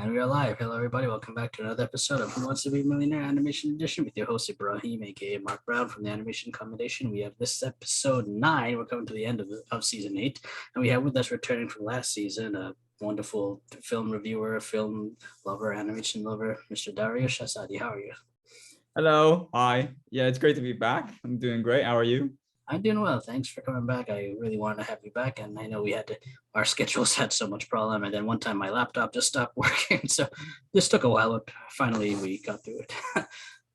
And we are live. Hello, everybody. Welcome back to another episode of Who Wants to Be a Millionaire Animation Edition with your host, Ibrahim, aka Mark Brown from the Animation Combination. We have this episode 9. We're coming to the end of season 8. And we have with us, returning from last season, a wonderful film reviewer, film lover, animation lover, Mr. Dariush Asadi. How are you? Hello. Hi. Yeah, it's great to be back. I'm doing great. How are you? I'm doing well. Thanks for coming back. I really wanted to have you back. And I know our schedules had so much problem. And then one time my laptop just stopped working. So this took a while, but finally we got through it.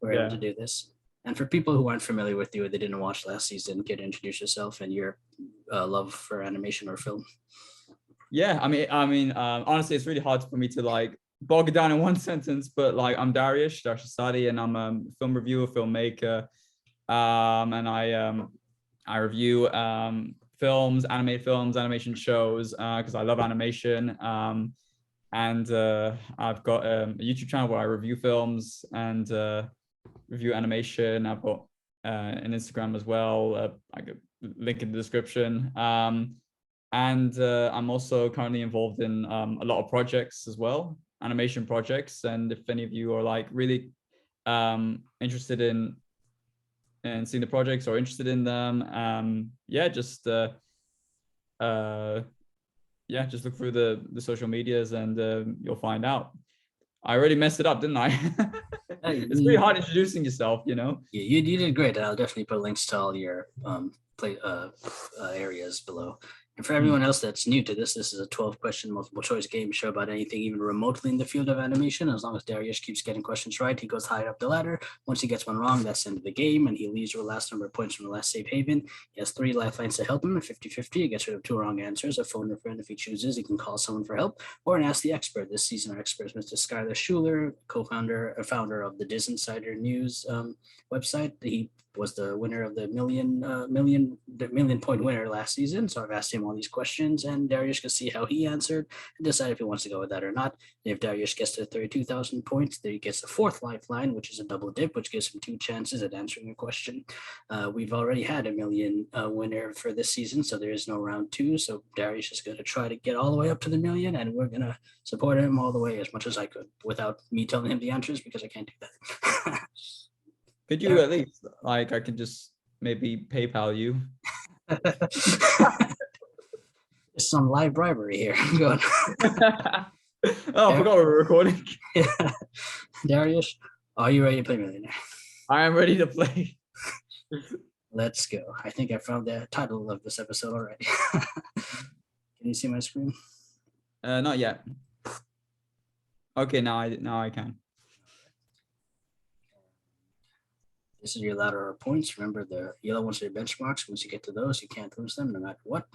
We're able to do this. And for people who aren't familiar with you, or they didn't watch last season, get to introduce yourself and your love for animation or film. Yeah, honestly, it's really hard for me to bog it down in one sentence, but I'm Dariush Asadi, and I'm a film reviewer, filmmaker. And I review films, animated films, animation shows, because I love animation. And I've got a YouTube channel where I review films and review animation. I've got an Instagram as well. I could link in the description. And I'm also currently involved in a lot of projects as well, animation projects. And if any of you are really interested in and seeing the projects or interested in them, just look through the social medias and you'll find out. I already messed it up, didn't I? It's pretty hard introducing yourself, you know. Yeah, you did great. I'll definitely put links to all your areas below. And for everyone else that's new to this is a 12-question multiple choice game show about anything even remotely in the field of animation. As long as Dariush keeps getting questions right, he goes higher up the ladder. Once he gets one wrong, that's the end of the game, and he leaves with the last number of points from the last safe haven. He has 3 lifelines to help him, a 50-50. He gets rid of 2 wrong answers, a phone a friend if he chooses. He can call someone for help, or an Ask the Expert. This season, our expert is Mr. Skylar Schuler, founder of the Diz Insider News website. He was the winner of the million point winner last season. So I've asked him all these questions, and Dariush can see how he answered and decide if he wants to go with that or not. And if Dariush gets to 32,000 points, then he gets the 4th lifeline, which is a double dip, which gives him 2 chances at answering a question. We've already had a million winner for this season, so there is no round 2. So Dariush is going to try to get all the way up to the million, and we're going to support him all the way as much as I could without me telling him the answers, because I can't do that. Could you at least, I can just maybe PayPal you? Some live bribery here. Go on. Oh, I forgot we were recording. Yeah. Dariush, are you ready to play Millionaire? I am ready to play. Let's go. I think I found the title of this episode already. Can you see my screen? Not yet. Okay, now I can. This is your ladder of points. Remember, the yellow ones are your benchmarks. Once you get to those, you can't lose them no matter what.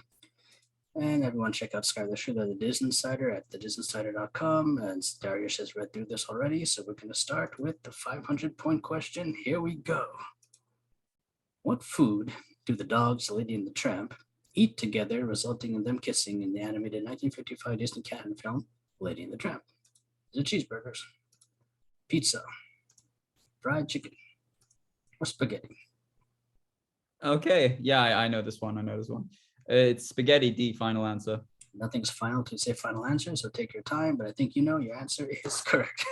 And everyone check out Skylar Schuler, the Diz Insider, at thedizinsider.com. And Dariush has read through this already, so we're going to start with the 500-point question. Here we go. What food do the dogs, the Lady and the Tramp, eat together, resulting in them kissing in the animated 1955 Disney canon film, Lady and the Tramp? Is it cheeseburgers, pizza, fried chicken, or spaghetti? Okay, yeah, I know this one. It's spaghetti. D, final answer. Nothing's final to say final answer, so take your time, but I think your answer is correct.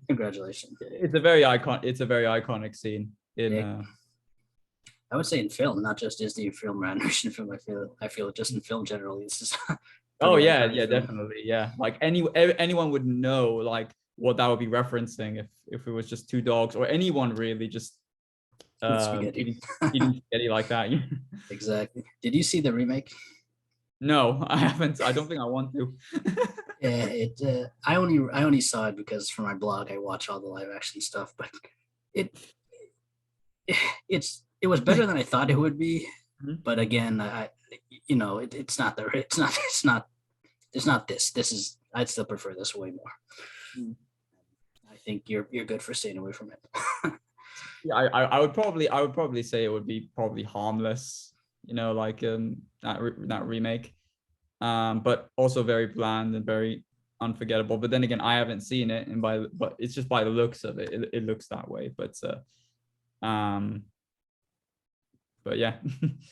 Congratulations. It's a very iconic scene in I would say in film, not just Disney film or animation film. I feel just in film generally. This is oh yeah, definitely. Yeah. Anyone would know what that would be referencing if it was just 2 dogs, or anyone really just eating spaghetti like that. Exactly. Did you see the remake? No, I haven't. I don't think I want to. Yeah, I only saw it because for my blog I watch all the live action stuff, but it was better than I thought it would be. Mm-hmm. But again, it's not this. This is, I'd still prefer this way more. Mm-hmm. I think you're good for staying away from it. Yeah, I would probably say it would be probably harmless, that remake, but also very bland and very unforgettable. But then again, I haven't seen it, but it's just by the looks of it, it looks that way. But But yeah.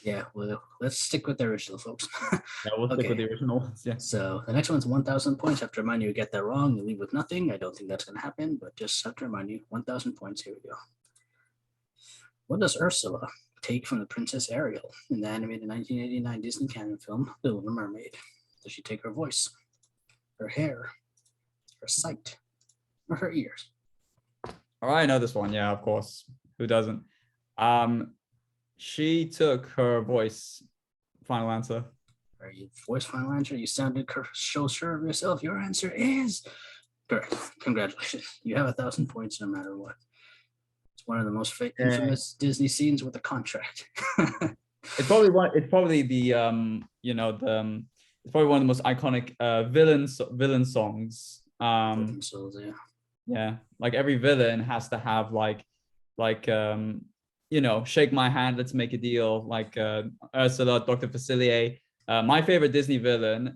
Yeah, well, let's stick with the original, folks. Yeah, we'll stick with Okay. the original ones. Yeah. So the next one's 1,000 points. I have to remind you, get that wrong, you leave with nothing. I don't think that's going to happen, but just have to remind you, 1,000 points. Here we go. What does Ursula take from the Princess Ariel in the animated 1989 Disney canon film, The Little Mermaid? Does she take her voice, her hair, her sight, or her ears? All right, I know this one. Yeah, of course. Who doesn't? She took her voice. Final answer. Are you voice final answer? You sounded so sure of yourself. Your answer is correct. Congratulations. You have 1,000 points no matter what. It's one of the most infamous Disney scenes with a contract. It's probably one. It's probably the you know the. It's probably one of the most iconic villain songs. Themselves, yeah. Yeah, like every villain has to have like you know, shake my hand, let's make a deal. Like Ursula, Dr. Facilier. My favorite Disney villain.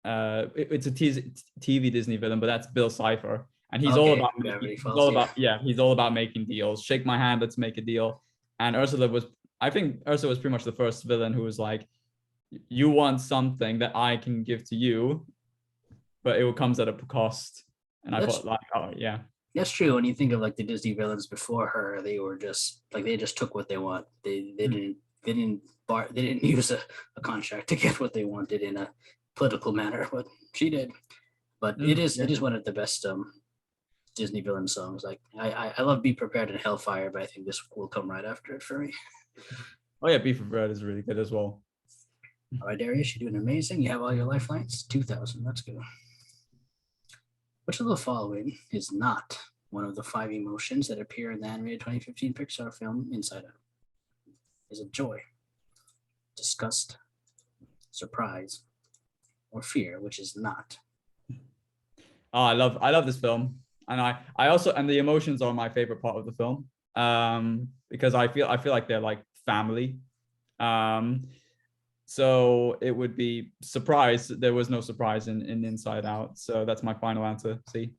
It's a TV Disney villain, but that's Bill Cipher, and he's all about he's all about making deals. Shake my hand, let's make a deal. And Ursula was, I think Ursula was pretty much the first villain who was like, you want something that I can give to you, but it comes at a cost. And I thought like, oh yeah. That's true. When you think of like the Disney villains before her, they were just like they just took what they want. They didn't use a contract to get what they wanted in a political manner, but she did. But it is one of the best Disney villain songs. Like I love Be Prepared and Hellfire, but I think this will come right after it for me. Oh yeah, Be Prepared is really good as well. All right, Darius, you're doing amazing. You have all your lifelines. 2,000. Let's go. Which of the following is not one of the 5 emotions that appear in the animated 2015 Pixar film Inside Out? Is it joy, disgust, surprise, or fear, which is not? Oh, I love this film, and I also, and the emotions are my favorite part of the film, because I feel like they're like family. So it would be surprise. There was no surprise in Inside Out, so that's my final answer. See,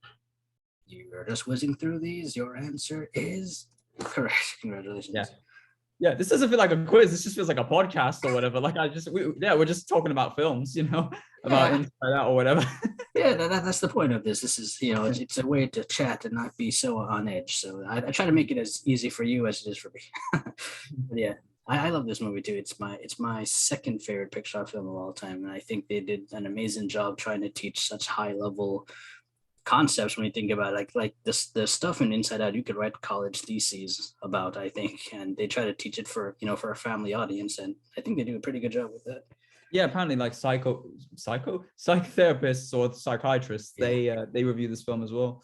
you're just whizzing through these. Your answer is correct. Congratulations. Yeah, this doesn't feel like a quiz. This just feels like a podcast or whatever. Like we're just talking about films, you know, about Inside Out or whatever. Yeah, that's the point of this. This is, you know, it's a way to chat and not be so on edge. So I try to make it as easy for you as it is for me. But yeah, I love this movie too. It's my second favorite Pixar film of all time, and I think they did an amazing job trying to teach such high level concepts when you think about it. Like the stuff in Inside Out you could write college theses about, I think, and they try to teach it for a family audience, and I think they do a pretty good job with that. Yeah, apparently like psychotherapists or psychiatrists, they review this film as well.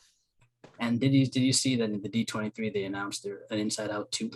And did you see that in the D23 they announced an Inside Out 2?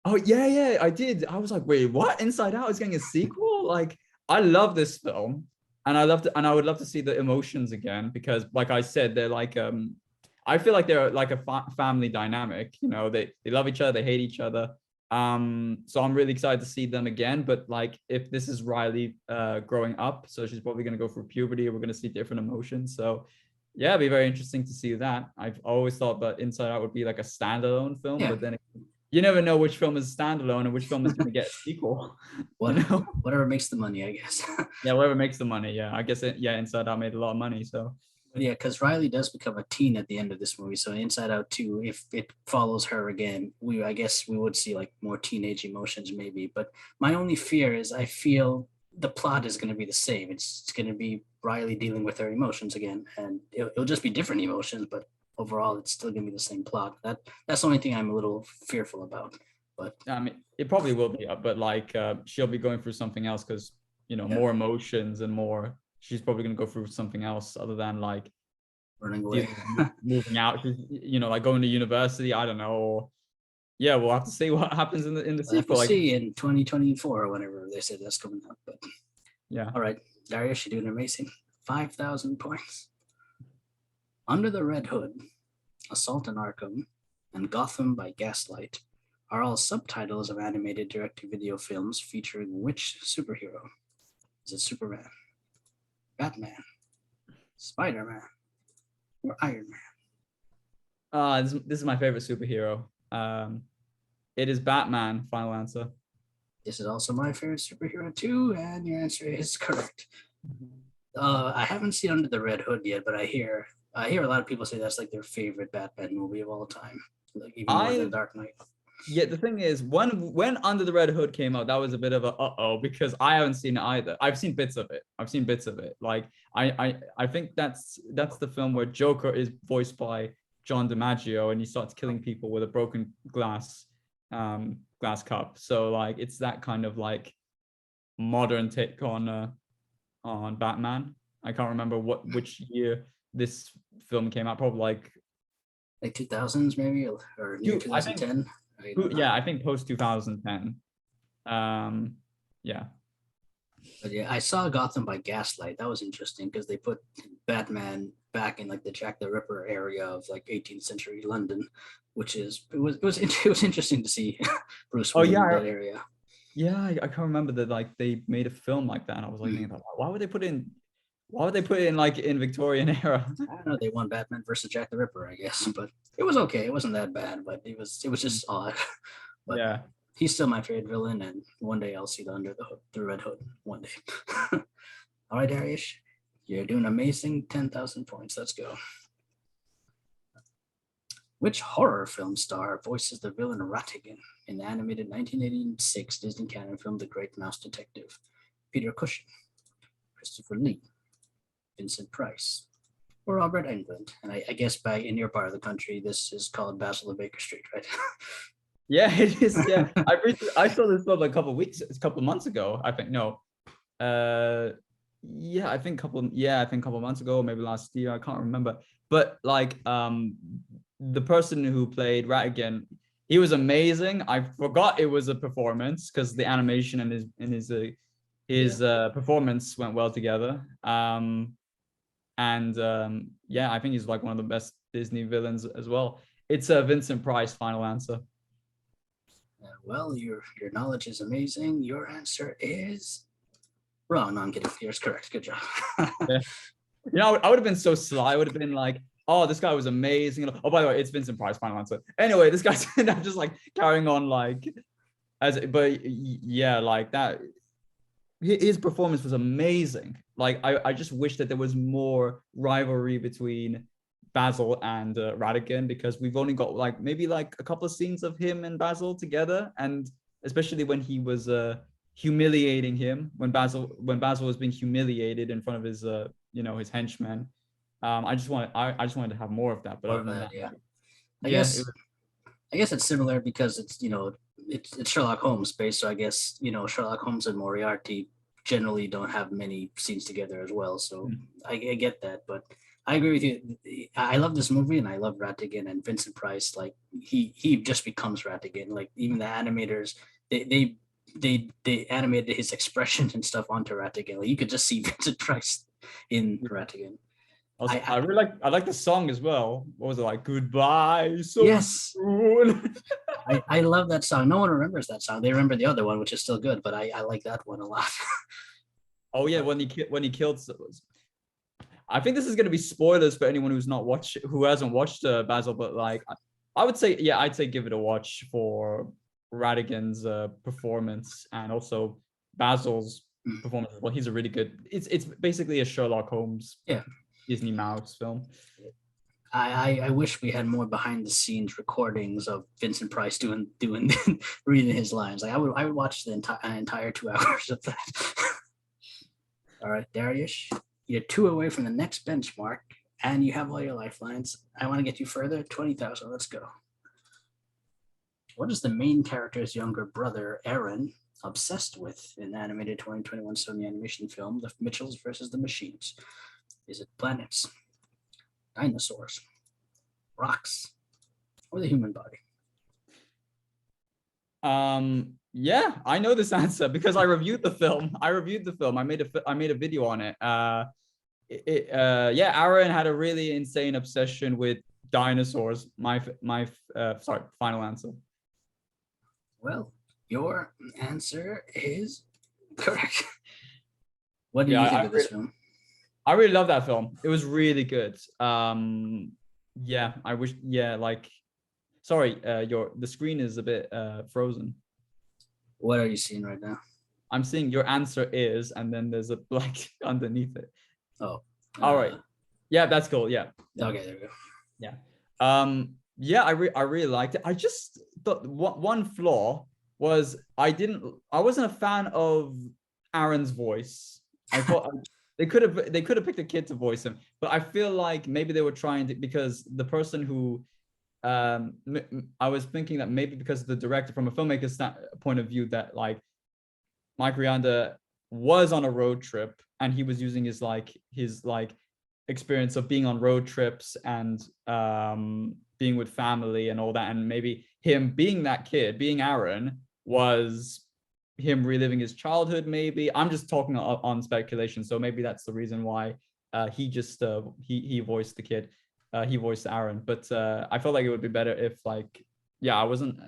Oh yeah, I did. I was like, wait, what? Inside Out is getting a sequel? Like, I love this film, and I would love to see the emotions again, because like I said, they're like I feel like they're like a family dynamic. You know, they love each other, they hate each other. So I'm really excited to see them again. But like, if this is Riley growing up, so she's probably gonna go through puberty, we're gonna see different emotions. So yeah, it'd be very interesting to see that. I've always thought that Inside Out would be like a standalone film, but then you never know which film is standalone and which film is going to get a sequel. Whatever makes the money, I guess. Yeah, whatever makes the money. Yeah, I guess Inside Out made a lot of money. So yeah, because Riley does become a teen at the end of this movie. So Inside Out 2, if it follows her again, I guess we would see like more teenage emotions maybe. But my only fear is I feel the plot is going to be the same. It's going to be Riley dealing with her emotions again, and it'll just be different emotions, but overall it's still gonna be the same plot. That's the only thing I'm a little fearful about. But I mean, it probably will be, but like she'll be going through something else, because more emotions and more. She's probably gonna go through something else other than like running away, moving out. She's like going to university. I don't know. Or, yeah, we'll have to see what happens in the sequel. We'll see in 2024 or whenever they said that's coming up. But yeah. All right, Darius, you're doing amazing. 5,000 points. Under the Red Hood, Assault on Arkham, and Gotham by Gaslight are all subtitles of animated direct-to-video films featuring which superhero? Is it Superman, Batman, Spider-Man, or Iron Man? This is my favorite superhero. It is Batman. Final answer. This is also my favorite superhero too, and your answer is correct. I haven't seen Under the Red Hood yet, but I hear a lot of people say that's like their favorite Batman movie of all time, like even more than Dark Knight. Yeah, the thing is, when Under the Red Hood came out, that was a bit of a uh-oh, because I haven't seen it either. I've seen bits of it. Like I think that's the film where Joker is voiced by John DiMaggio, and he starts killing people with a broken glass cup. So like it's that kind of like modern take on Batman. I can't remember which year this film came out. Probably like 2000s maybe, or near 2010. I think post 2010. Yeah. But yeah, I saw Gotham by Gaslight. That was interesting because they put Batman back in like the Jack the Ripper area of like 18th century London, which is it was interesting to see Bruce Wayne in that area. Yeah, I can't remember that like they made a film like that, and I was like thinking about why would they put it in like in Victorian era? I don't know. They won Batman versus Jack the Ripper, I guess, but it was okay. It wasn't that bad, but it was just odd. But yeah, he's still my favorite villain, and one day I'll see the Red Hood one day. All right, Dariush, you're doing amazing. 10,000 points. Let's go. Which horror film star voices the villain Ratigan in the animated 1986 Disney canon film The Great Mouse Detective? Peter Cushing, Christopher Lee, Vincent Price, or Robert Englund? And I guess in your part of the country, this is called Basil of Baker Street, right? Yeah, it is. Yeah, I saw this film a couple of months ago. I think I think a couple months ago, maybe last year. I can't remember. But like the person who played Ratigan, he was amazing. I forgot it was a performance because the animation and his performance went well together. I think he's like one of the best Disney villains as well. It's a Vincent Price. Final answer. Well, your knowledge is amazing. Your answer is wrong. No, I'm kidding. Yours correct. Good job. Yeah. You know, I would have been so sly. I would have been like, oh, this guy was amazing. Oh, by the way, it's Vincent Price. Final answer. Anyway, this guy's I'm just like carrying on like like that. His performance was amazing. Like I just wish that there was more rivalry between Basil and Ratigan, because we've only got like maybe like a couple of scenes of him and Basil together, and especially when he was humiliating him, when Basil was being humiliated in front of his his henchmen. I just wanted to have more of that. But other than that, yeah. I guess it's similar because it's it's Sherlock Holmes based, so I guess Sherlock Holmes and Moriarty generally don't have many scenes together as well. So I get that, but I agree with you. I love this movie, and I love Ratigan and Vincent Price. Like he just becomes Ratigan. Like even the animators, they animated his expressions and stuff onto Ratigan. Like you could just see Vincent Price in Ratigan. I really like the song as well. What was it like? Goodbye. So yes. I love that song. No one remembers that song. They remember the other one, which is still good, but I like that one a lot. Oh yeah, when he killed. I think this is going to be spoilers for anyone who hasn't watched Basil, but like I would say, yeah, I'd say give it a watch for Ratigan's performance, and also Basil's performance. Well, he's a really good. It's basically a Sherlock Holmes Disney Mouse film. I wish we had more behind the scenes recordings of Vincent Price doing reading his lines. Like I would watch the entire 2 hours of that. All right, Dariush, you're 2 away from the next benchmark, and you have all your lifelines. I want to get you further. 20,000. Let's go. What is the main character's younger brother, Aaron, obsessed with in the animated 2021 Sony animation film, The Mitchells versus the Machines? Is it planets, dinosaurs, rocks, or the human body? Yeah, I know this answer because I reviewed the film. I made a video on it. Aaron had a really insane obsession with dinosaurs. My final answer. Well, your answer is correct. What do you think of this film? I really love that film. It was really good. I wish, Sorry, the screen is a bit frozen. What are you seeing right now? I'm seeing your answer is, and then there's a blank underneath it. Oh. All right. Yeah, that's cool. Yeah. Okay, there we go. Yeah. Yeah, I really liked it. I just thought one flaw was I wasn't a fan of Aaron's voice. I thought they could have picked a kid to voice him, but I feel like maybe they were trying to, because the person who I was thinking that maybe because the director, from a filmmaker's point of view, that like Mike Rianda was on a road trip and he was using his experience of being on road trips and being with family and all that, and maybe him being that kid, being Aaron, was him reliving his childhood. Maybe I'm just talking on speculation, so maybe that's the reason why he just he voiced the kid, he voiced Aaron. But I felt like it would be better if, like, yeah, I wasn't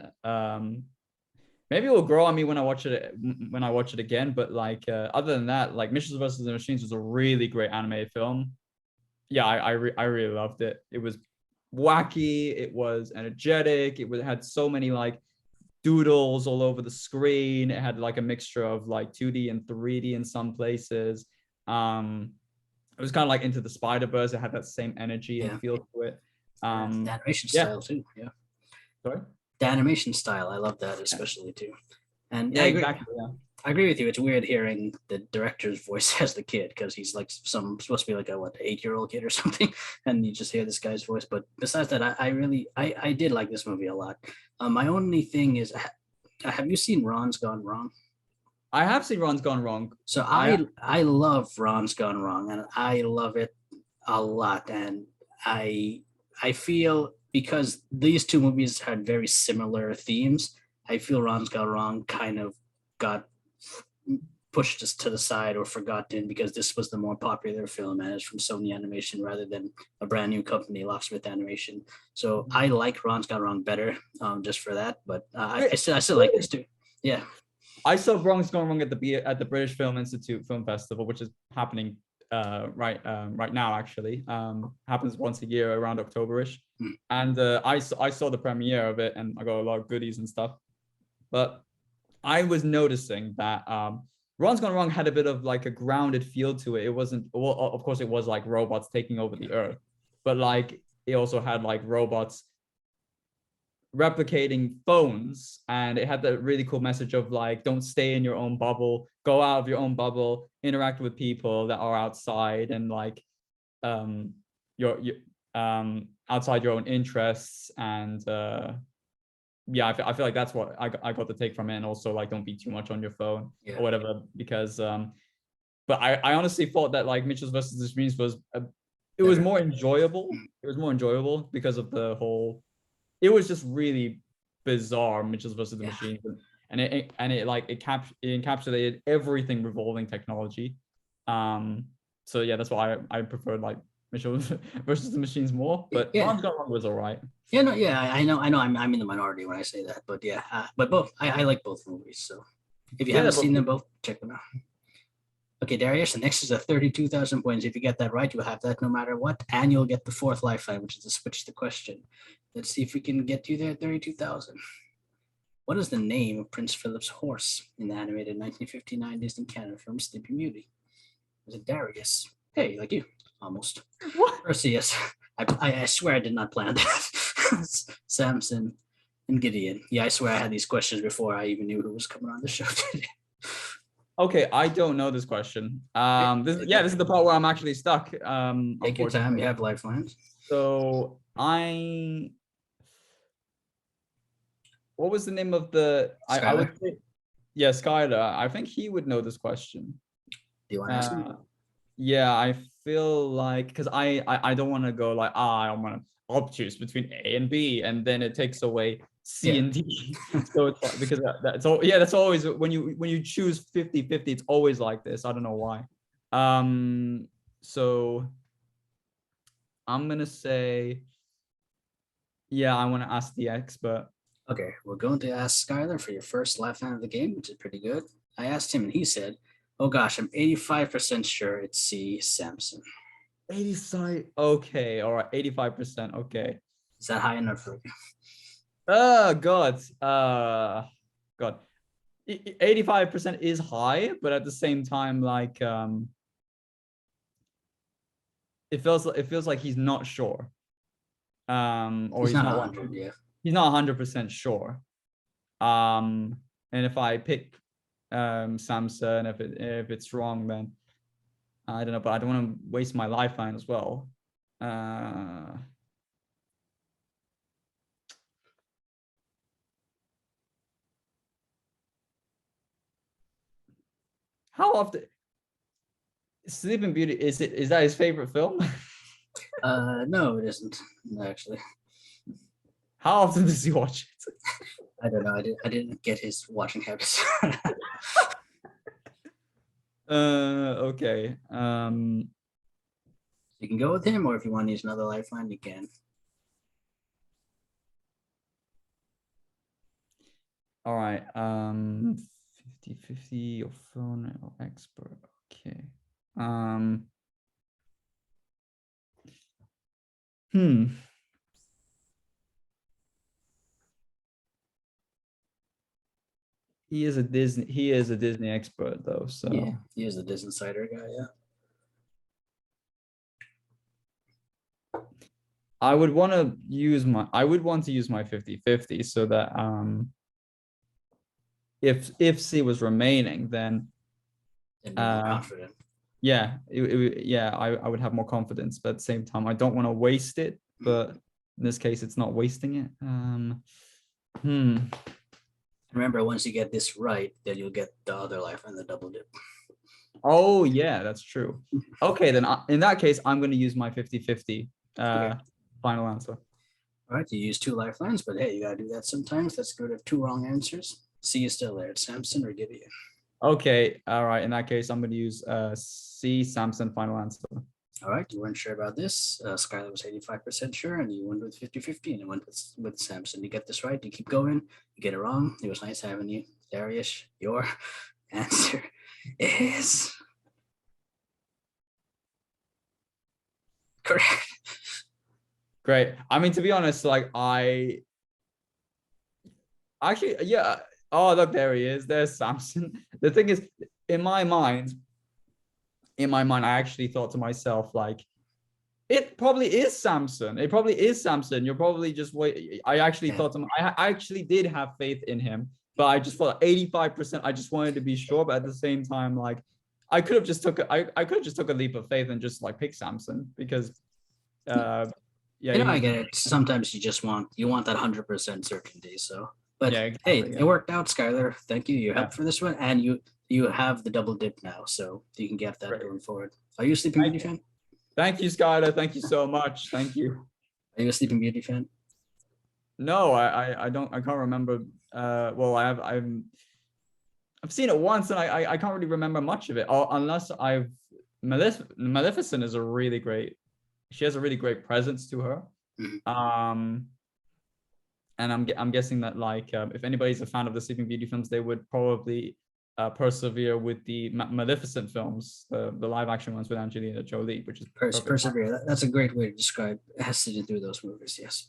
maybe it will grow on me when I watch it again, but like other than that, like Mitchells vs. the Machines was a really great animated film. Yeah, I really loved it. It was wacky, it was energetic, it had so many like doodles all over the screen. It had like a mixture of like 2D and 3D in some places. It was kind of like Into the Spider-Verse. It had that same energy and feel to it. The animation style too. Yeah. Sorry? The animation style, I love that especially too. And yeah, I agree. exactly. Yeah. I agree with you. It's weird hearing the director's voice as the kid, because he's like supposed to be like a 8-year-old kid or something, and you just hear this guy's voice. But besides that, I did like this movie a lot. My only thing is, have you seen Ron's Gone Wrong? I have seen Ron's Gone Wrong. So I love Ron's Gone Wrong, and I love it a lot. And I feel, because these two movies had very similar themes, I feel Ron's Gone Wrong kind of got pushed to the side or forgotten, because this was the more popular film and it's from Sony Animation rather than a brand new company, Locksmith Animation. So I like Ron's Gone Wrong better, just for that. But I still like this too. Yeah. I saw Ron's Gone Wrong at the British Film Institute Film Festival, which is happening right now, actually. Happens once a year around October-ish. And I saw the premiere of it, and I got a lot of goodies and stuff. But I was noticing that Ron's Gone Wrong had a bit of like a grounded feel to it. It wasn't, well, of course, it was like robots taking over the earth, but like it also had like robots replicating phones, and it had that really cool message of like, don't stay in your own bubble, go out of your own bubble, interact with people that are outside, and like your outside your own interests. And yeah, I feel like that's what I got to take from it. And also like, don't be too much on your phone or whatever, because but I honestly thought that like Mitchells vs. the Machines was it was more enjoyable. It was more enjoyable because of the whole, it was just really bizarre, Mitchells vs. the Machines, and it encapsulated everything revolving technology. So yeah, that's why I preferred like Mitchells vs. the Machines more, but Ron's Gone Wrong was all right. Yeah, no, yeah, I know I'm in the minority when I say that, but yeah, but both, I like both movies. So if you haven't seen them both, check them out. Okay, Darius, the next is 32,000 points. If you get that right, you'll have that no matter what, and you'll get the fourth lifeline, which is to switch the question. Let's see if we can get you there at 32,000. What is the name of Prince Philip's horse in the animated 1959 Disney Canada film Sleeping Beauty? Was it Darius? Hey, like you, almost. What? Perseus. I swear I did not plan that. Samson and Gideon. Yeah, I swear I had these questions before I even knew who was coming on the show today. Okay, I don't know this question. This is the part where I'm actually stuck. Take your time. You have lifelines. So what was the name of the? I would say, yeah, Skylar. I think he would know this question. Do you want to ask him? Yeah, I feel like, because I don't want to go like, I want to choose between A and B, and then it takes away C and D. So it's because that's all. Yeah, that's always when you choose 50-50, it's always like this. I don't know why. So I'm gonna say, yeah, I want to ask the expert. Okay, we're going to ask Skylar for your first lifeline of the game, which is pretty good. I asked him and he said, oh gosh, I'm 85% sure it's C, Samson. 85. Okay, all right, 85%. Okay. Is that high enough for you? Oh God. God. 85% is high, but at the same time, like it feels like he's not sure. Or He's he's not not 100, yeah. he's not 100% sure. And if I pick Samson, if it's wrong, then I don't know, but I don't want to waste my lifeline as well. How often Sleeping Beauty is that his favorite film? No, it isn't, actually. How often does he watch it? I don't know. I didn't get his watching habits. Okay. You can go with him, or if you want to use another lifeline, you can. All right. 50-50 or phone or expert. Okay. He is a Disney expert though, so Yeah, he is the Disney Insider guy, yeah. I would want to use my 50-50 so that if C was remaining, then And be more confident. yeah, I would have more confidence, but at the same time, I don't want to waste it. But in this case, it's not wasting it. Remember, once you get this right, then you'll get the other lifeline, the double dip. Oh yeah, that's true. Okay, then in that case, I'm going to use my 50-50 Okay. final answer. All right, you use 2 lifelines, but hey, you gotta do that sometimes. That's good if 2 wrong answers. C is still there. It's Samson or Gideon. Okay, all right. In that case, I'm going to use C, Samson, final answer. All right, you weren't sure about this. Skylar was 85% sure, and you went with 50-50, and it went with Samson. You get this right, you keep going. You get it wrong. It was nice having you. Dariush, your answer is correct. Great. I mean, to be honest, like I actually, yeah. Oh, look, there he is. There's Samson. The thing is, in my mind, I actually thought to myself, like, it probably is Samson. It probably is Samson. You're probably just wait. I actually thought I actually did have faith in him, but I just thought 85%. I just wanted to be sure, but at the same time, like, I could have just took a leap of faith and just like pick Samson because yeah, I get it. Sometimes you just want that 100% certainty. So, but yeah, exactly, hey, it worked out, Skylar. Thank you. You helped yeah. for this one, and you have the double dip now, so you can get that going forward. Are you a Sleeping Beauty fan? Thank you, Skylar. Thank you so much. Thank you. Are you a Sleeping Beauty fan? No, I don't. I can't remember. Well, I've seen it once, and I can't really remember much of it, unless Maleficent is a really great. She has a really great presence to her. Mm-hmm. And I'm guessing that like if anybody's a fan of the Sleeping Beauty films, they would probably persevere with the Maleficent films, the live action ones with Angelina Jolie, which is persevere. That's a great way to describe sitting through those movies. Yes.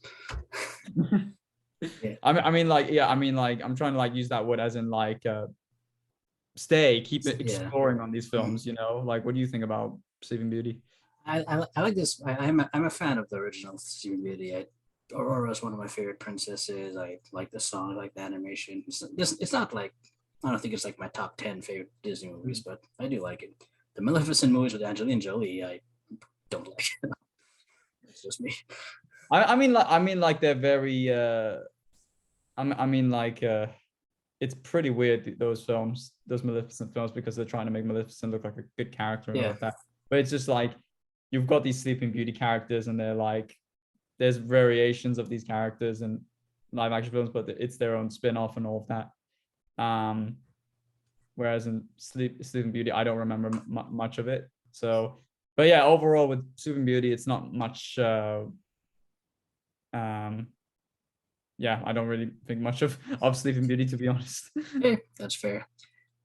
Yeah. I mean, like, I'm trying to like use that word as in like keep it exploring on these films. You know, like, what do you think about Sleeping Beauty? I like this. I'm a fan of the original Sleeping Beauty. Aurora is one of my favorite princesses. I like the song, I like the animation. It's not like, I don't think it's like my top 10 favorite Disney movies, but I do like it. The Maleficent movies with Angelina Jolie, I don't like it. It's just me. I mean, like they're very. I mean, like it's pretty weird, those Maleficent films, because they're trying to make Maleficent look like a good character and all of that. But it's just like you've got these Sleeping Beauty characters, and they're like, there's variations of these characters in live action films, but it's their own spin-off and all of that. Whereas in Sleeping Beauty, I don't remember much of it. So, but yeah, overall with Sleeping Beauty, it's not much. Yeah, I don't really think much of Sleeping Beauty, to be honest. Okay, that's fair.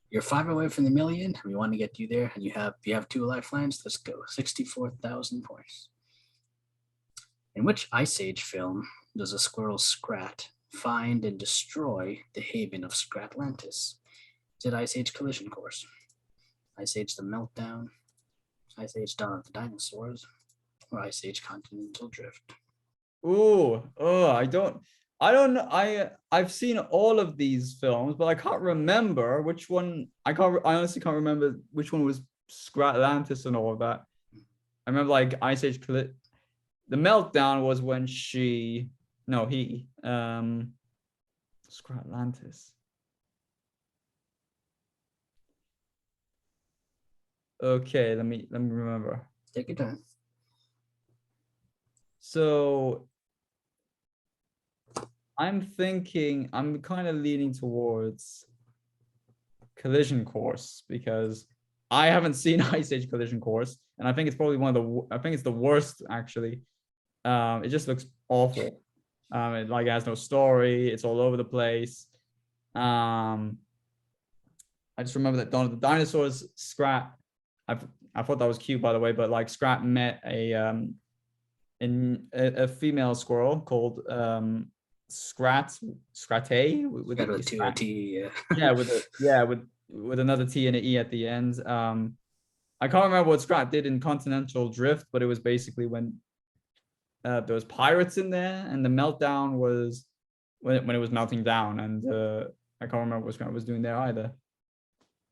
You're 5 away from the million. We want to get you there, and you have 2 lifelines. Let's go. 64,000 points. In which Ice Age film does a squirrel Scrat find and destroy the haven of Scratlantis? Is it Ice Age Collision Course, Ice Age The Meltdown, Ice Age Dawn of the Dinosaurs, or Ice Age Continental Drift? I don't know. I've seen all of these films, but I can't remember which one. I honestly can't remember which one was Scratlantis and all of that. I remember like Ice Age. The Meltdown was when he Scratlantis. Okay, let me remember. Take your time. So I'm kind of leaning towards Collision Course because I haven't seen Ice Age Collision Course, and I think it's probably I think it's the worst actually. It just looks awful. It like has no story. It's all over the place. I just remember that Dawn of the Dinosaurs, Scrat. I thought that was cute, by the way, but like Scrat met a female squirrel called Scratay with a T or T, yeah, with another T and an E at the end. I can't remember what Scrat did in Continental Drift, but it was basically when there was pirates in there, and the meltdown was when it was melting down, and I can't remember what Scrat was doing there either.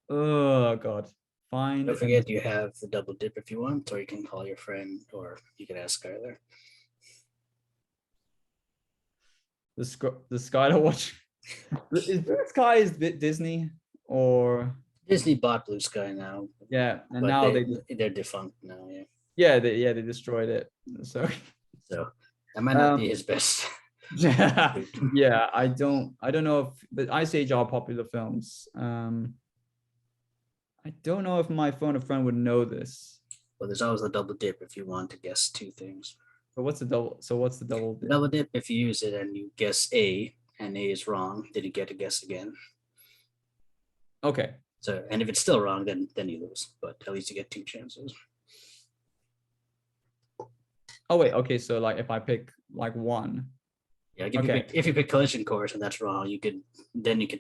Oh God. Fine. Don't forget you have the double dip if you want, or you can call your friend, or you can ask Skylar. The Skylar watch. Is Blue Sky is Disney or Disney bought Blue Sky now? Yeah, and now they're defunct now. Yeah, they destroyed it. So that might not be his best. Yeah, I don't know if the Ice Age are popular films. I don't know if my phone a friend would know this. Well, there's always the double dip if you want to guess two things. But what's the double dip? Double dip, if you use it and you guess A and A is wrong, then you get to guess again. Okay. So, and if it's still wrong, then you lose. But at least you get two chances. Oh wait, okay. So like if I pick like one. Yeah, if you pick Collision Course and that's wrong, you could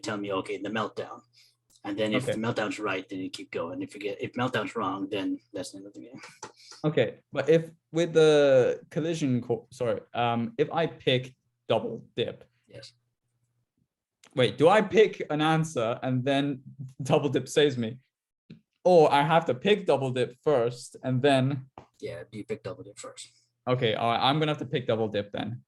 tell me, okay, the Meltdown. And then if the Meltdown's right, then you keep going. If Meltdown's wrong, then that's the end of the game. Okay, but if with the Collision Course, if I pick double dip. Yes. Wait, do I pick an answer and then double dip saves me? Or I have to pick double dip first and then. Yeah, you pick double dip first. Okay, all right, I'm gonna have to pick double dip then.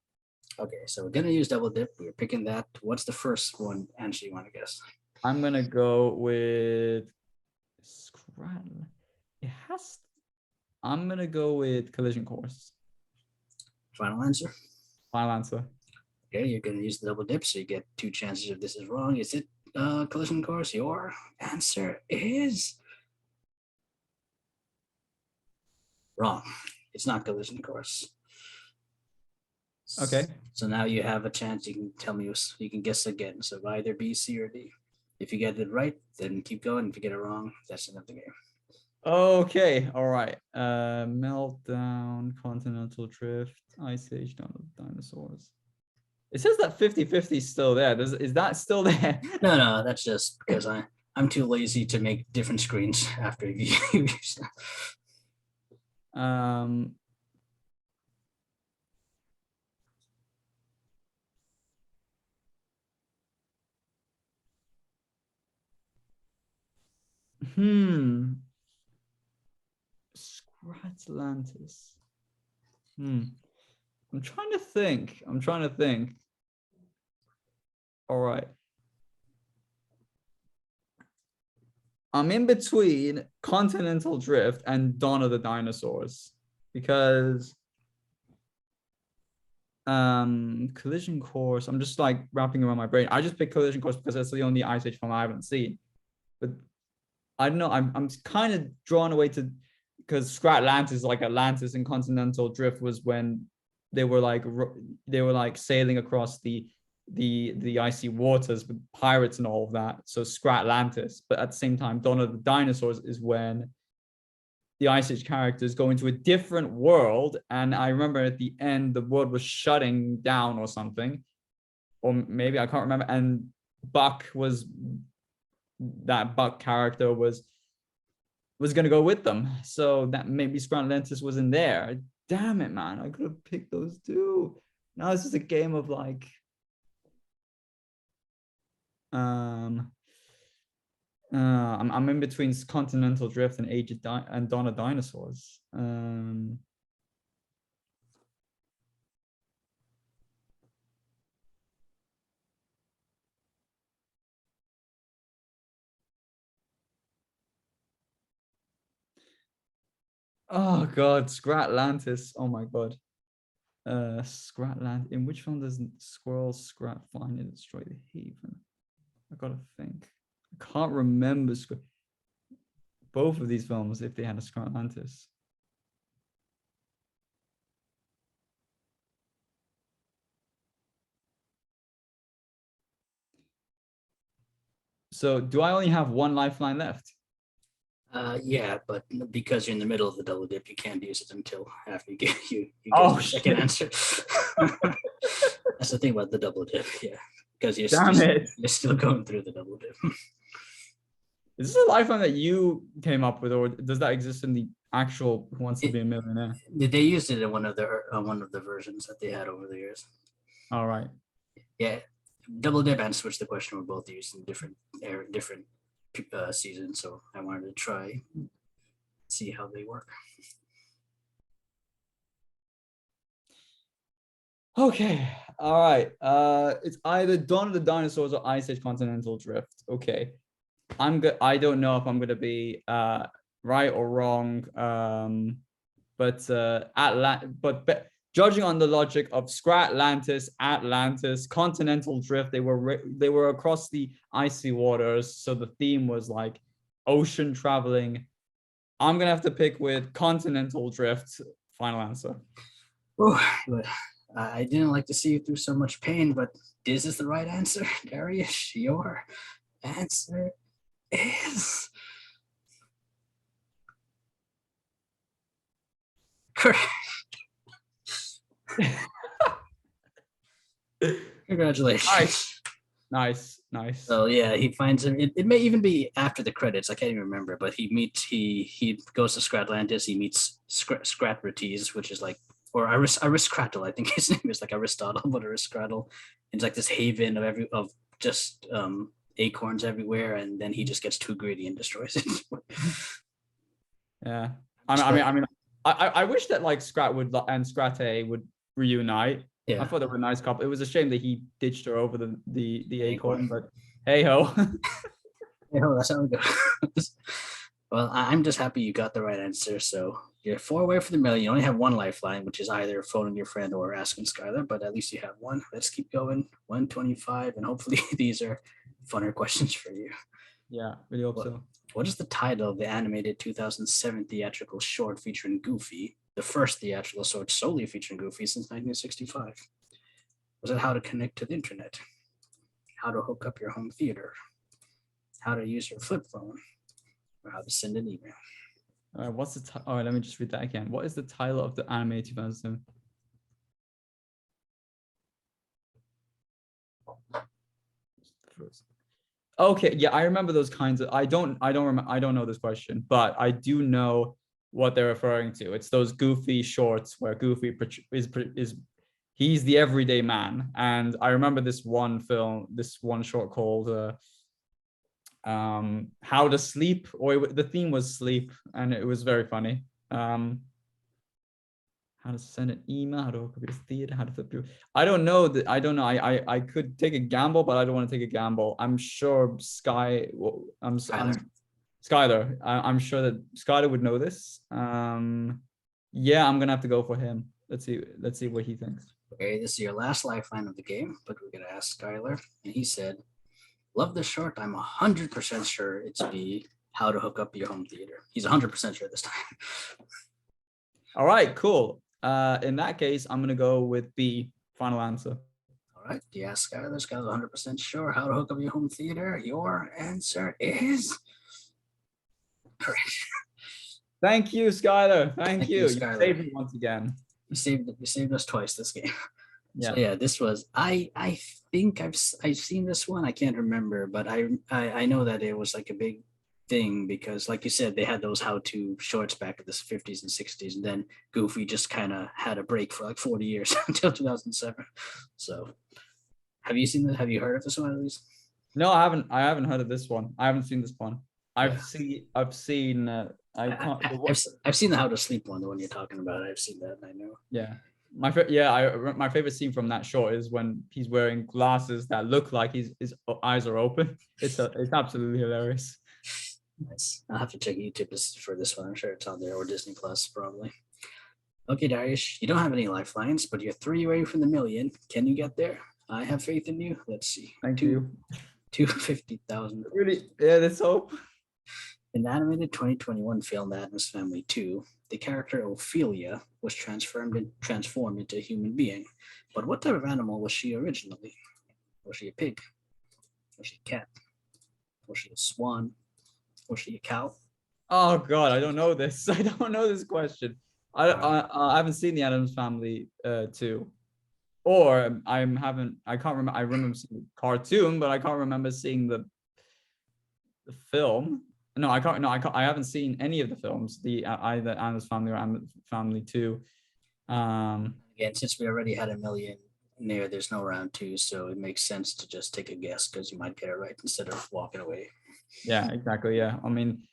Okay, so we're gonna use double dip. We're picking that. What's the first one answer you want to guess? I'm gonna go with Scratch. I'm gonna go with Collision Course. Final answer? Final answer. Okay, you're gonna use the double dip, so you get two chances if this is wrong. Is it Collision Course? Your answer is wrong. It's not Collision Course. Okay. So now you have a chance. You can tell me. You can guess again. So either B, C, or D. If you get it right, then keep going. If you get it wrong, that's another game. Okay. All right. Meltdown, Continental Drift, Ice Age, Dawn of the Dinosaurs. It says that 50-50 is still there. Is that still there? No, that's just because I'm too lazy to make different screens after you use them. Scratlantis. I'm trying to think. All right. I'm in between Continental Drift and Dawn of the Dinosaurs because Collision Course, I'm just like wrapping around my brain. I just picked Collision Course because that's the only Ice Age film I haven't seen. But I don't know, I'm kind of drawn away to, because Scratlantis, like Atlantis and Continental Drift, was when they were like sailing across the icy waters with pirates and all of that. So Scratlantis. But at the same time, Dawn of the Dinosaurs is when the Ice Age characters go into a different world. And I remember at the end, the world was shutting down or something. or maybe I can't remember. And Buck was, that Buck character was gonna go with them. So that maybe Scratlantis was in there. Damn it, man! I could have picked those two. Now this is a game of like, I'm in between Continental Drift and and Dawn of Dinosaurs. Oh God, Scratlantis. Oh my God. Scratland. In which film does Squirrel Scrat find and destroy the Haven? I gotta think. I can't remember both of these films if they had a Scratlantis. So do I only have one lifeline left? Yeah, but because you're in the middle of the double dip, you can't use it until after you get you get Oh, the second shit. answer. That's the thing about the double dip, yeah. Because Damn it. you're still going through the double dip. Is this a lifeline that you came up with, or does that exist in the actual Who Wants to Be a Millionaire? They used it in one of the versions that they had over the years. All right. Yeah, double dip and switch the question were both used in different seasons, so I wanted to try see how they work. Okay. All right. It's either Dawn of the Dinosaurs or Ice Age Continental Drift. Okay. I don't know if I'm gonna be right or wrong. But judging on the logic of Scratlantis, Atlantis, Continental Drift, they were across the icy waters, so the theme was like ocean traveling. I'm gonna have to pick with Continental Drift. Final answer. Oh, but I didn't like to see you through so much pain, but this is the right answer, Dariush. Your answer is correct. Congratulations. Nice. So yeah, he finds him. It may even be after the credits. I can't even remember, but he goes to Scratlantis. He meets Scratrates, which is like, or Aristocratle. I think his name is like Aristotle, but Aristocratle. It's like this haven of just acorns everywhere, and then he just gets too greedy and destroys it. Yeah, I wish that like Scrat and Scrate would reunite. Yeah. I thought they were a nice couple. It was a shame that he ditched her over the acorn, but hey ho. Hey ho, that's how it goes. Well, I'm just happy you got the right answer. So you're 4 away from the million. You only have one lifeline, which is either phoning your friend or asking Skylar, but at least you have one. Let's keep going. 125, and hopefully these are funner questions for you. Yeah, really hope so. What is the title of the animated 2007 theatrical short featuring Goofy, the first theatrical short solely featuring Goofy since 1965? Was it How to Connect to the Internet? How to Hook Up Your Home Theater? How to Use Your Flip Phone? Or How to Send an Email? All right, what's the title? All right, let me just read that again. What is the title of the animated 2007? Okay, yeah, I remember those kinds of. I don't know this question, but I do know what they're referring to. It's those Goofy shorts where Goofy is he's the everyday man. And I remember this one short called How to Sleep, or the theme was sleep, and it was very funny. How to send an email, how to hook up your theater, how to flip your. I don't know. I could take a gamble, but I don't want to take a gamble. I'm sure Skylar. I'm sure that Skylar would know this. Yeah, I'm gonna have to go for him. Let's see what he thinks. Okay, this is your last lifeline of the game, but we're gonna ask Skylar, and he said, "Love the short. I'm 100% sure it's B. How to Hook Up Your Home Theater." He's 100% sure this time. All right, cool. In that case, I'm gonna go with B. Final answer. All right, yeah, Skylar. Skylar's 100% sure. How to Hook Up Your Home Theater. Your answer is correct. Thank you, Skylar. Thank you. You Skylar. saved me once again. You saved us twice this game. Yeah. So yeah, this was I think I've seen this one. I can't remember, but I know that it was like a big thing because, like you said, they had those how-to shorts back in the 50s and 60s, and then Goofy just kind of had a break for like 40 years until 2007. So have you seen this? Have you heard of this one at least? No, I haven't. I haven't heard of this one. I haven't seen this one. Yeah, I've seen. I I, can't. I, I've I've seen the How to Sleep one, the one you're talking about. I've seen that. I know. Yeah. My favorite scene from that short is when he's wearing glasses that look like his eyes are open. It's absolutely hilarious. Nice. I'll have to check YouTube for this one. I'm sure it's on there, or Disney Plus probably. Okay, Darius, you don't have any lifelines, but you're 3 away from the million. Can you get there? I have faith in you. Let's see. Thank you. 250,000. Really? Yeah, that's hope. In the animated 2021 film The Addams Family 2, the character Ophelia was transformed into a human being. But what type of animal was she originally? Was she a pig? Was she a cat? Was she a swan? Was she a cow? Oh God, I don't know this. I don't know this question. I haven't seen the Addams Family 2, or I can't remember. I remember seeing the cartoon, but I can't remember seeing the film. No, I can't. No, I haven't seen any of the films. Either Addams Family or Addams Family 2. Again, since we already had a million near, there's no round two, so it makes sense to just take a guess because you might get it right instead of walking away. Yeah, exactly. Yeah, I mean,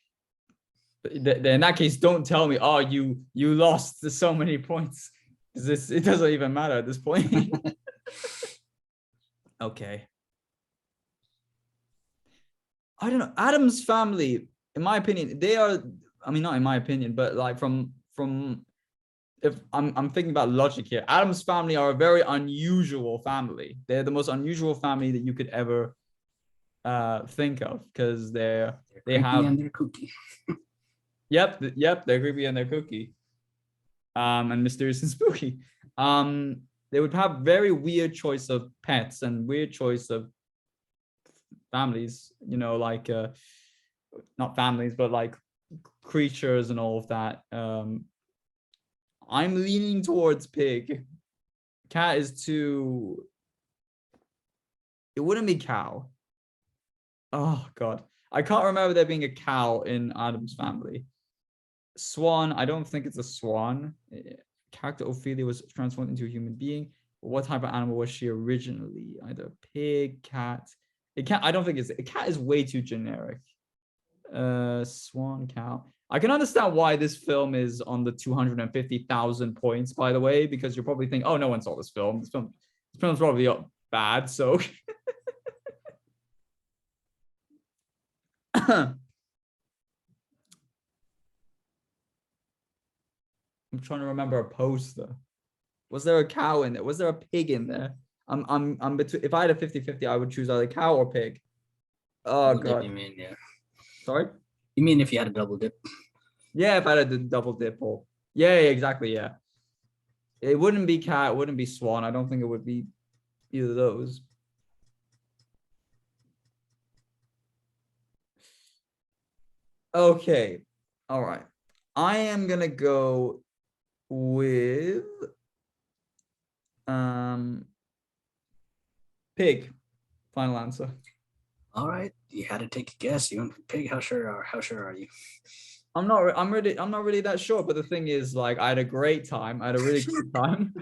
in that case, don't tell me, oh, you lost so many points, because it doesn't even matter at this point. Okay. I don't know. Addams Family, in my opinion, they are. I mean, not in my opinion, but like from if I'm thinking about logic here, Addams Family are a very unusual family. They're the most unusual family that you could ever think of, because they have and they're kooky. Yep, they're creepy and they're kooky, and mysterious and spooky. They would have very weird choice of pets and weird choice of families, like not families, but like creatures and all of that. I'm leaning towards pig. Cat is too. It wouldn't be cow. Oh God, I can't remember there being a cow in Addams Family. Swan, I don't think it's a swan. Character Ophelia was transformed into a human being. What type of animal was she originally? Either pig, cat. I don't think it's a cat. Is way too generic. Swan, cow. I can understand why this film is on the 250,000 points, by the way, because you're probably thinking, oh, no one saw this film. This film's probably bad, so. I'm trying to remember a poster. Was there a cow in there? Was there a pig in there? I'm between. If I had a 50-50, I would choose either cow or pig. Oh God. You mean, yeah. Sorry? You mean if you had a double dip? Yeah, if I had a double dip or yeah, exactly, yeah. It wouldn't be cat, it wouldn't be swan. I don't think it would be either of those. Okay. All right. I am gonna go with pig. Final answer. All right, you had to take a guess. You went for pig. How sure are you? I'm not really that sure, but the thing is, like, I had a great time. I had a really great time.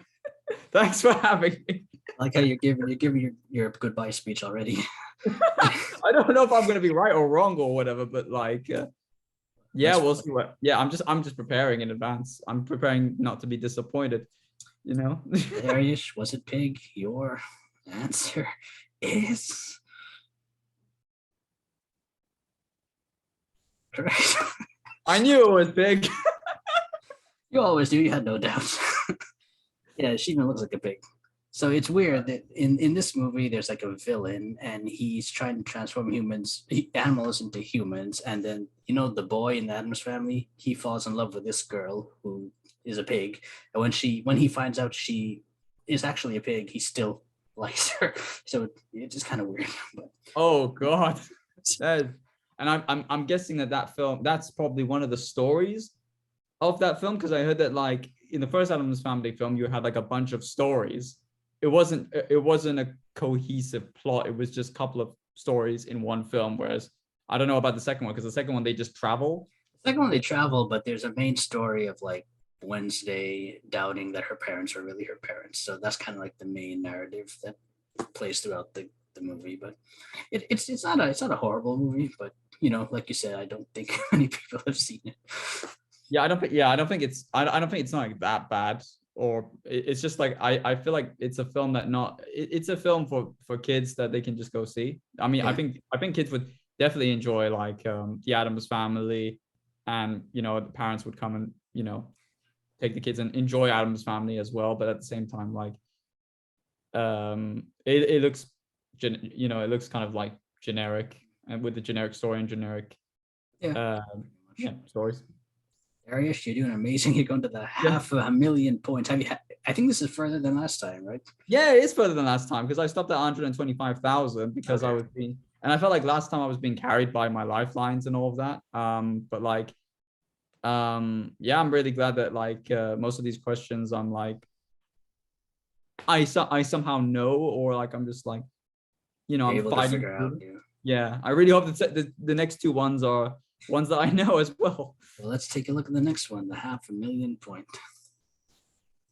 Thanks for having me. I like how you're giving your goodbye speech already. I don't know if I'm gonna be right or wrong or whatever, but like, yeah, we'll see what. Yeah, I'm just preparing in advance. I'm preparing not to be disappointed. Dariush, was it pig? Your answer is correct. I knew it was pig. You always do. You had no doubts. Yeah, she even looks like a pig. So it's weird that in this movie there's like a villain and he's trying to transform animals into humans, and then the boy in the Addams Family, he falls in love with this girl who is a pig, and when he finds out she is actually a pig, he still likes her. So it's just kind of weird. But. Oh God, and I'm guessing that film, that's probably one of the stories of that film, because I heard that like in the first Addams Family film you had like a bunch of stories. it wasn't a cohesive plot. It was just a couple of stories in one film. Whereas I don't know about the second one, because the second one they just travel. Second one, they travel, but there's a main story of like Wednesday doubting that her parents are really her parents. So that's kind of like the main narrative that plays throughout the movie. But it's not a horrible movie, but like you said, I don't think many people have seen it. Yeah, I don't think it's not like that bad. Or it's just like I feel like it's a film that it's a film for kids that they can just go see. I mean, Yeah. I think kids would definitely enjoy like the Addams Family, and the parents would come and take the kids and enjoy Addams Family as well. But at the same time, like it looks it looks kind of like generic, and with the generic story and generic stories. Dariush, you're doing amazing. You're going to the Yeah. 500,000 points. I think this is further than last time, right? Yeah, it is further than last time, because I stopped at 125,000 because Okay. I was being, and I felt like last time I was being carried by my lifelines and all of that. But like, yeah, I'm really glad that like most of these questions I'm like, I somehow know, or like I'm just like, You're I'm able to fighting figure out. through. Yeah, I really hope that the next two ones are ones that I know as well. Well, let's take a look at the next one, the 500,000 point.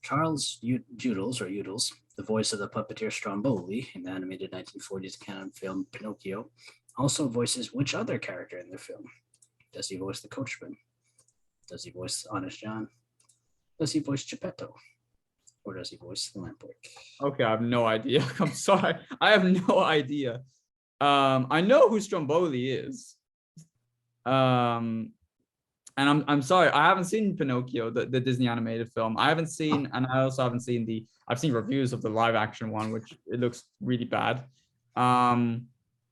Charles Udels, the voice of the puppeteer Stromboli in the animated 1940s canon film Pinocchio, also voices which other character in the film? Does he voice the coachman? Does he voice Honest John? Does he voice Geppetto? Or does he voice the lamp wick? Okay, I have no idea. I'm sorry. I have no idea. I know who Stromboli is. And I'm sorry, I haven't seen Pinocchio, the Disney animated film. I haven't seen, and I also haven't seen I've seen reviews of the live action one, which it looks really bad. But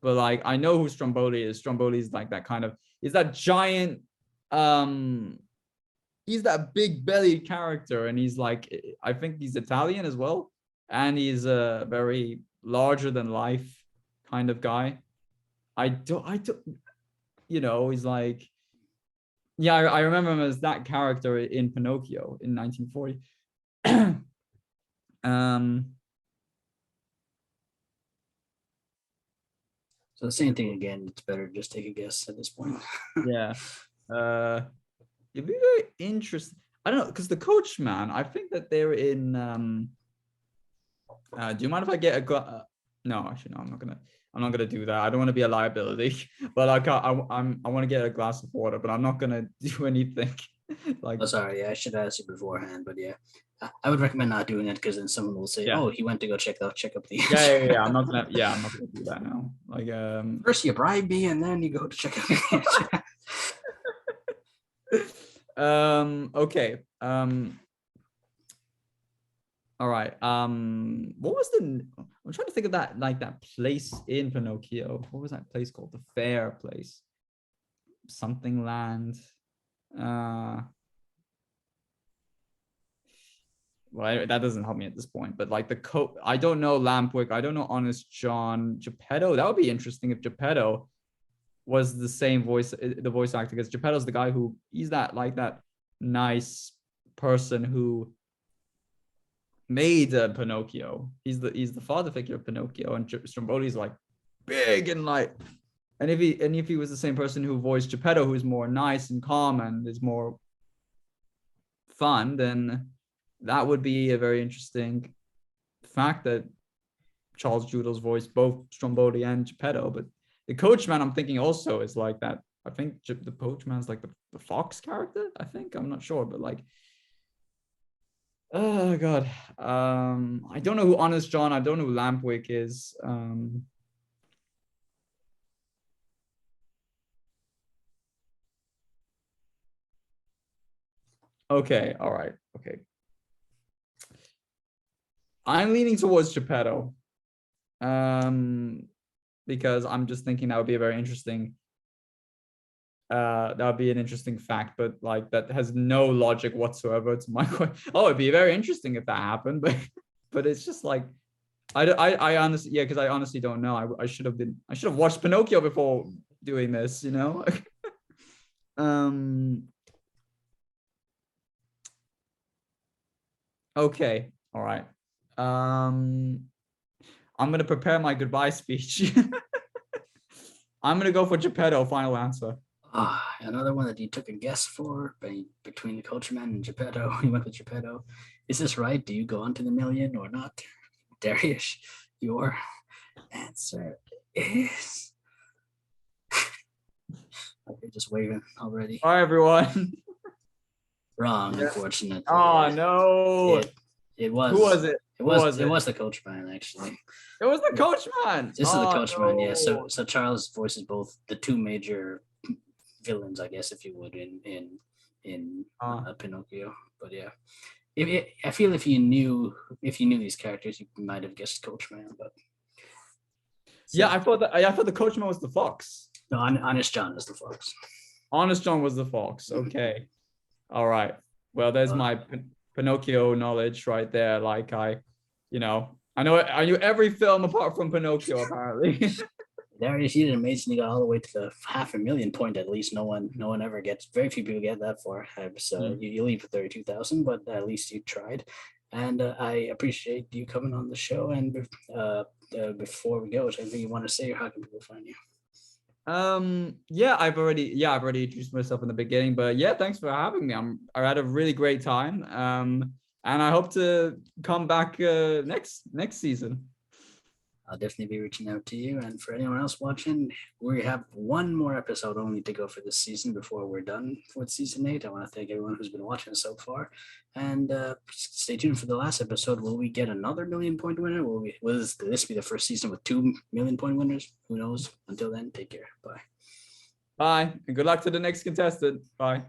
like I know who Stromboli is. Stromboli is like that kind of, is that giant, he's that big bellied character, and he's like, I think he's Italian as well, and he's a very larger than life kind of guy. I don't, he's like, yeah, I remember him as that character in Pinocchio in 1940. So the same thing again. It's better to just take a guess at this point. Yeah. It'd be very interesting. I don't know, because the Coachman, I think that they're in. Do you mind if I get a? No, actually, no. I'm not gonna do that. I don't want to be a liability. But like, I want to get a glass of water, but I'm not gonna do anything. Like, oh, sorry. Yeah, I should have asked you beforehand, but yeah, I would recommend not doing it, because then someone will say, yeah. "Oh, he went to go check up the." Yeah. I'm not gonna. Yeah, I'm not gonna do that now. Like, first you bribe me, and then you go to check out the okay. All right. What was I'm trying to think of that, like that place in Pinocchio. What was that place called? The fair place. Something land. Well, that doesn't help me at this point. But like I don't know Lampwick. I don't know Honest John. Geppetto. That would be interesting if Geppetto was the same voice, the voice actor, because Geppetto's the guy who, he's that like that nice person who made Pinocchio. He's the father figure of Pinocchio, and Stromboli's like big and like, and if he was the same person who voiced Geppetto, who's more nice and calm and is more fun, then that would be a very interesting fact that Charles Judel's voiced both Stromboli and Geppetto. But the Coachman, I'm thinking also is like that. I think the Coachman's like the fox character. I think, I'm not sure, but like, oh god, I don't know who Honest John. I don't know who Lampwick is. Okay, all right, okay. I'm leaning towards Geppetto, because I'm just thinking that would be a very interesting. That would be an interesting fact, but like that has no logic whatsoever to my question. Oh, it'd be very interesting if that happened, but it's just like, I honestly, yeah, because I honestly don't know. I should have watched Pinocchio before doing this, Okay, all right. I'm gonna prepare my goodbye speech. I'm gonna go for Geppetto. Final answer. Another one that you took a guess for between the Coachman and Geppetto. You went with Geppetto. Is this right? Do you go on to the million or not? Dariush, your answer is. Okay, just waving already. Bye, everyone. Wrong, unfortunately. Oh no! It was. Who was it? It was the Coachman, actually. It was the Coachman. This is the Coachman, no. yeah. So Charles voices both the two major villains, I guess, if you would, in Pinocchio. But yeah, I feel if you knew these characters, you might have guessed Coachman. But yeah, I thought the Coachman was the fox. No, Honest John is the fox. Honest John was the fox. Okay. All right. Well, there's my Pinocchio knowledge right there. Like I knew every film apart from Pinocchio, apparently. Darius, you did amazing. You got all the way to the 500,000 point. At least no one ever gets. Very few people get that far. So you leave with 32,000, but at least you tried. And I appreciate you coming on the show. And before we go, is there anything you want to say, or how can people find you? I've already introduced myself in the beginning, but yeah, thanks for having me. I had a really great time. And I hope to come back next season. I'll definitely be reaching out to you. And for anyone else watching, we have one more episode only to go for this season before we're done with season 8. I want to thank everyone who's been watching so far. And stay tuned for the last episode. Will we get another 1,000,000 point winner? Will this be the first season with 2,000,000 point winners? Who knows? Until then, take care. Bye. Bye. And good luck to the next contestant. Bye.